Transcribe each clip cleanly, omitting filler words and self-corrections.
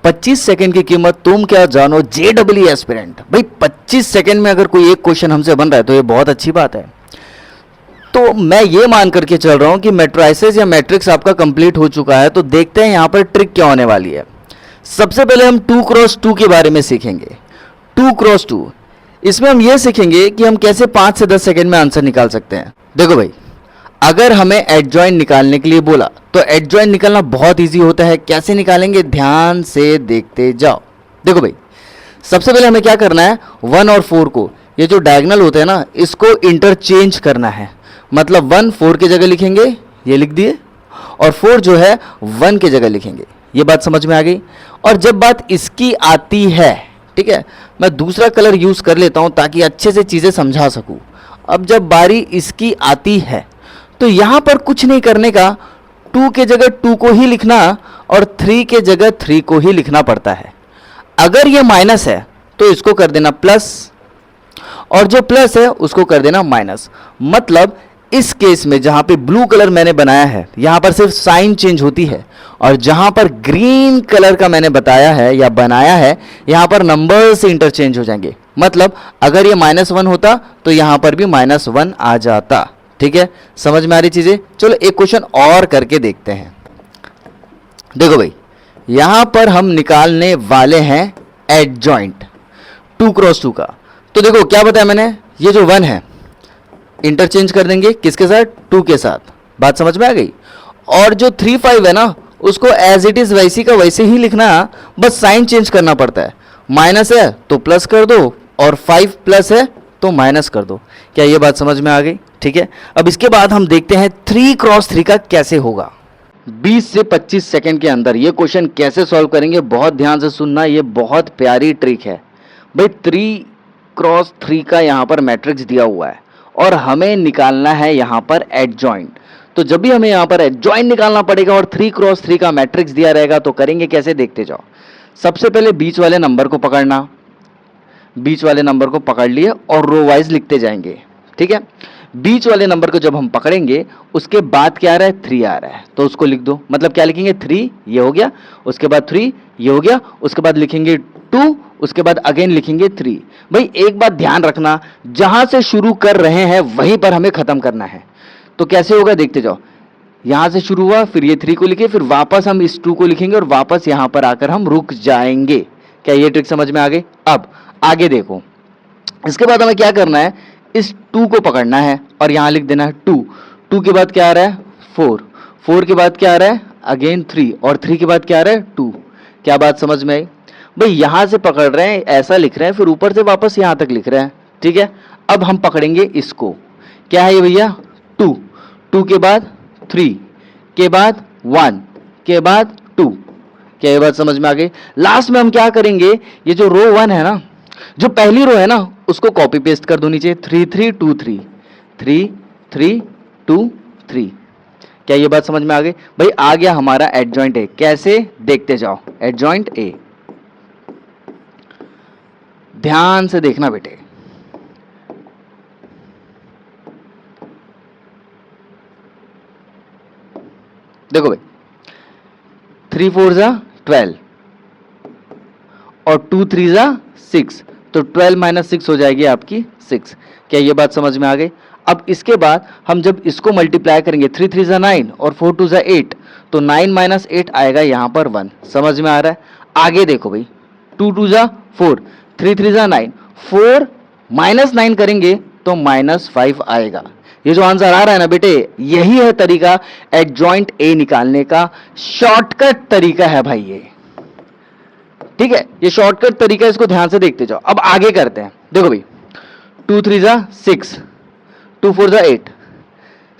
25 second की कीमत तुम क्या जानो JEE एस्पिरेंट। भाई 25 सेकंड में अगर कोई एक क्वेश्चन हमसे बन रहा है तो ये बहुत अच्छी बात है। तो मैं ये मान करके चल रहा हूं कि मैट्रिसेस या मैट्रिक्स आपका कंप्लीट हो चुका है। तो देखते हैं यहां पर ट्रिक क्या होने वाली है। सबसे पहले हम 2x2 के बारे में सीखेंगे। 2x2 इसमें हम ये सीखेंगे कि हम कैसे 5 से 10 सेकंड में आंसर निकाल सकते हैं। देखो भाई, अगर हमें एडजॉइंट निकालने के लिए बोला तो एडजॉइंट निकालना बहुत इजी होता है। कैसे निकालेंगे, ध्यान से देखते जाओ। देखो भाई, सबसे पहले हमें क्या करना है, 1 और 4 को, ये जो डायगोनल होते हैं ना, इसको इंटरचेंज करना है। मतलब 1 4 की जगह लिखेंगे, ये लिख दिए, और 4 जो है 1 की जगह लिखेंगे। ये बात समझ में आ गई। और जब बात इसकी आती है, ठीक है, मैं दूसरा कलर यूज कर लेता हूं ताकि अच्छे से चीजें समझा सकूं। अब जब बारी इसकी आती है तो यहां पर कुछ नहीं करने का, 2 के जगह 2 को ही लिखना और 3 के जगह 3 को ही लिखना पड़ता है। अगर ये माइनस है तो इसको कर देना प्लस, और जो प्लस है उसको कर देना माइनस। मतलब इस केस में जहां पे ब्लू कलर मैंने बनाया है, यहां पर सिर्फ साइन चेंज होती है, और जहां पर ग्रीन कलर का मैंने बताया है या बनाया है, यहां पर नंबर से इंटरचेंज हो जाएंगे। मतलब अगर ये -1 होता तो यहां पर भी -1 आ जाता। ठीक है, समझ में आ रही चीजें। चलो एक क्वेश्चन और करके देखते हैं। देखो भाई, यहां पर हम निकालने वाले हैं एडजॉइंट 2x2 का। तो देखो क्या बताया मैंने, ये जो 1 है इंटरचेंज कर देंगे किसके साथ, 2 के साथ। बात समझ में आ गई। और जो 3 5 है ना, उसको एज इट इज वैसी का वैसे ही लिखना, बस साइन चेंज करना पड़ता है। माइनस है तो प्लस कर दो, और 5 प्लस है तो माइनस कर दो। क्या ये बात समझ में आ गई? ठीक है, अब इसके बाद हम देखते हैं 3x3 का कैसे होगा। 20 से 25 सेकंड के अंदर ये क्वेश्चन कैसे सॉल्व करेंगे, बहुत ध्यान से सुनना। ये बहुत प्यारी ट्रिक है भाई। 3x3 का यहां पर मैट्रिक्स दिया हुआ है और हमें निकालना है यहां पर एडजॉइंट। तो जब भी हमें यहां पर एडजॉइंट निकालना पड़ेगा और 3x3 का मैट्रिक्स दिया रहेगा तो करेंगे कैसे, देखते जाओ। सबसे पहले बीच वाले नंबर को पकड़ना, बीच वाले नंबर को पकड़ लिए और रो वाइज लिखते जाएंगे। ठीक है, बीच वाले नंबर को जब हम पकड़ेंगे उसके बाद क्या आ रहा है, 3 आ रहा है, तो उसको लिख दो। मतलब क्या लिखेंगे, 3 ये हो गया, उसके बाद 3 ये हो गया, उसके बाद लिखेंगे 2, उसके बाद अगेन लिखेंगे 3। भाई एक बात ध्यान रखना, जहां से शुरू कर रहे हैं वहीं पर हमें खत्म करना है। तो कैसे होगा देखते जाओ। यहां से शुरू हुआ, फिर ये 3 को लिखे, फिर वापस हम इस 2 को लिखेंगे और वापस यहां पर आकर हम रुक जाएंगे। क्या ये ट्रिक समझ में आ गई? अब आगे देखो, इसके बाद हमें क्या करना है, इस 2 को पकड़ना है और यहां लिख देना है 2। 2 के बाद क्या आ रहा है, 4। 4 के बाद क्या आ रहा है, अगेन 3, और 3 के बाद क्या आ रहा है, 2। क्या बात समझ में आई? भाई यहां से पकड़ रहे हैं, ऐसा लिख रहे हैं, फिर ऊपर से वापस यहां तक लिख रहे हैं। ठीक है, अब हम पकड़ेंगे इसको। क्या है ये भैया, 2। 2 के बाद 3 के बाद 1 के बाद 2। क्या ये बात समझ में आ गई? लास्ट में हम क्या करेंगे, ये जो रो 1 है ना, जो पहली रो है ना, उसको कॉपी पेस्ट कर दो नीचे, 3 3 2 3 3 3 2 3। क्या ये बात समझ में आ गई? भाई आ गया हमारा एडजॉइंट ए। कैसे, देखते जाओ। एडजॉइंट ए, ध्यान से देखना बेटे। देखो भाई, 3 4 जा 12 और 2 3 जा 6, तो 12 - 6 हो जाएगी आपकी 6। क्या ये बात समझ में आ गई? अब इसके बाद हम जब इसको मल्टीप्लाई करेंगे, 3 3 जा 9 और 4 2 जा 8, तो 9 - 8 आएगा यहां पर 1। समझ में आ रहा है? आगे देखो भाई, 2 2 जा 4, 3 3 जा 9, 4 - 9 करेंगे तो -5 आएगा। ये जो आंसर आ रहा है ना बेटे, यही है तरीका एडजॉइंट ए निकालने का। शॉर्टकट तरीका है भाई ये। ठीक है, ये शॉर्टकट तरीका, इसको ध्यान से देखते जाओ। अब आगे करते हैं। देखो भाई, 2 3 जा 6, 2 4 जा 8,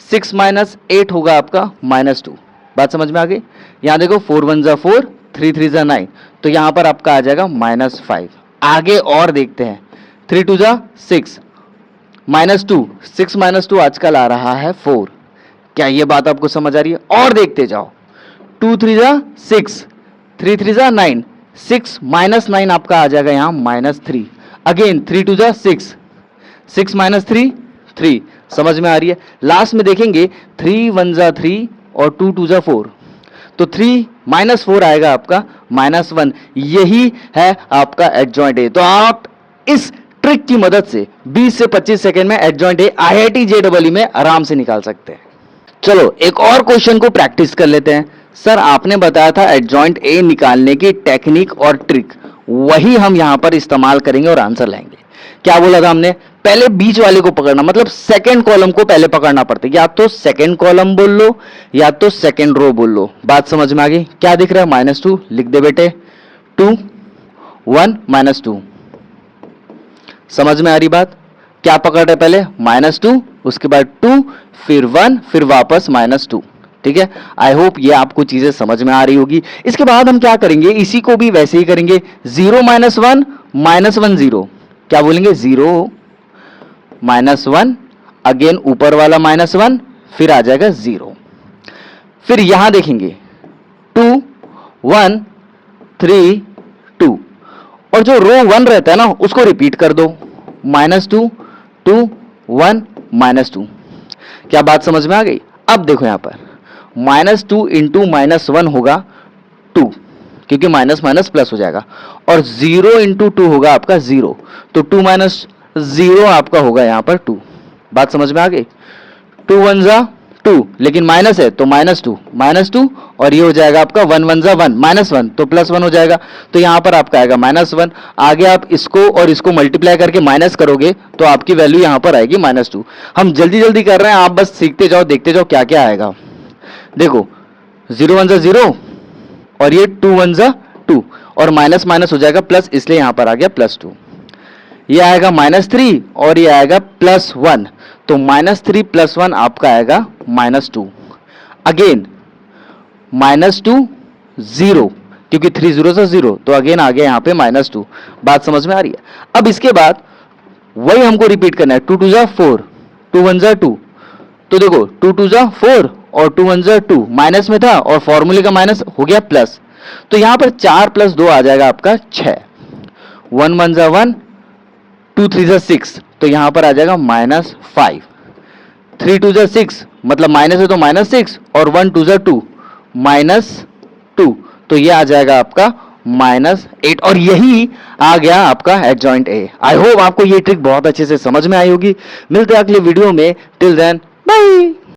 6 - 8 होगा आपका -2। बात समझ में आ गई? यहां देखो, 4 1 जा 4, 3 3 जा 9, तो यहां पर आपका आ जाएगा -5। आगे और देखते हैं, 3 2 जा 6 -2, 6 - 2 आजकल आ रहा है 4। क्या ये बात आपको समझ आ रही है? और देखते जाओ, 2 3 जा 6, 3 3 जा 9, 6 - 9 आपका आ जाएगा यहां -3। अगेन 3 2 जा 6, 6 - 3 3। समझ में आ रही है? लास्ट में देखेंगे, 3 1 जा 3 और 2 2 जा 4, तो 3 -4 आएगा आपका -1, यही है आपका एडजॉइंट ए। तो आप इस ट्रिक की मदद से 20 से 25 सेकंड में एडजॉइंट ए IIT JEE में आराम से निकाल सकते हैं। चलो एक और क्वेश्चन को प्रैक्टिस कर लेते हैं। सर आपने बताया था एडजॉइंट ए निकालने की टेक्निक और ट्रिक, वही हम यहां पर इस्तेमाल करेंगे और आंसर लाएंगे। क्या बोला था हमने? पहले बीच वाले को पकड़ना, मतलब सेकंड कॉलम को पहले पकड़ना पड़ता है। या तो सेकंड कॉलम बोल लो या तो सेकंड रो बोल लो। बात समझ में आ गई? क्या दिख रहा है? -2 लिख दे बेटे, 2 1 -2। समझ में आ रही बात? क्या पकड़ रहे पहले? -2, उसके बाद 2, फिर 1, फिर वापस -2। ठीक है, आई होप ये आपको चीजें समझ में आ रही होगी। इसके बाद हम क्या करेंगे, इसी को भी वैसे ही करेंगे। 0 -1 -1 0। क्या बोलेंगे? 0 -1, अगेन ऊपर वाला -1, फिर आ जाएगा 0। फिर यहां देखेंगे 2 1 3 2, और जो रो 1 रहता है ना उसको रिपीट कर दो, -2 2 1 -2। क्या बात समझ में आ गई? अब देखो यहां पर -2 इंटू -1 होगा 2, क्योंकि माइनस माइनस प्लस हो जाएगा, और 0 इंटू 2 होगा आपका 0, तो 2 - 0 आपका होगा यहां पर 2। बात समझ में आ गई? 2 1 जा 2, लेकिन माइनस है तो -2, और ये हो जाएगा आपका 1 1 जा 1, -1 तो +1 हो जाएगा, तो यहां पर आपका आएगा -1। आगे आप इसको और इसको मल्टीप्लाई करके माइनस करोगे तो आपकी वैल्यू यहां पर आएगी -2। हम जल्दी जल्दी कर रहे हैं, आप बस सीखते जाओ, देखते जाओ क्या क्या आएगा। देखो 0 1 जा 0, और ये 2 1 जा 2, और माइनस माइनस हो जाएगा प्लस, इसलिए यहां पर आ गया +2। ये आएगा -3 और ये आएगा +1, तो -3 + 1 आपका आएगा -2। अगेन -2 0, क्योंकि 3 0 से 0, तो अगेन आ गया यहां पे -2। बात समझ में आ रही है? अब इसके बाद वही हमको रिपीट करना है। 2 2 जा 4, 2 1 जा 2, तो देखो 2 2 जा 4 और 2 1 जा 2, माइनस में था और फॉर्मूले का माइनस हो गया प्लस, तो यहां पर 4 + 2 आ जाएगा आपका 6। 1 1 जा 1, 2 3 जा 6, तो यहां पर आ जाएगा -5। 3 2 जा 6, मतलब माइनस है तो -6, और 1 2 जा 2, -2, तो ये आ जाएगा आपका -8, और यही आ गया आपका एडजॉइंट ए। आई होप आपको ये ट्रिक बहुत अच्छे से समझ में आई होगी। मिलते हैं अगले वीडियो में, टिल देन बाय।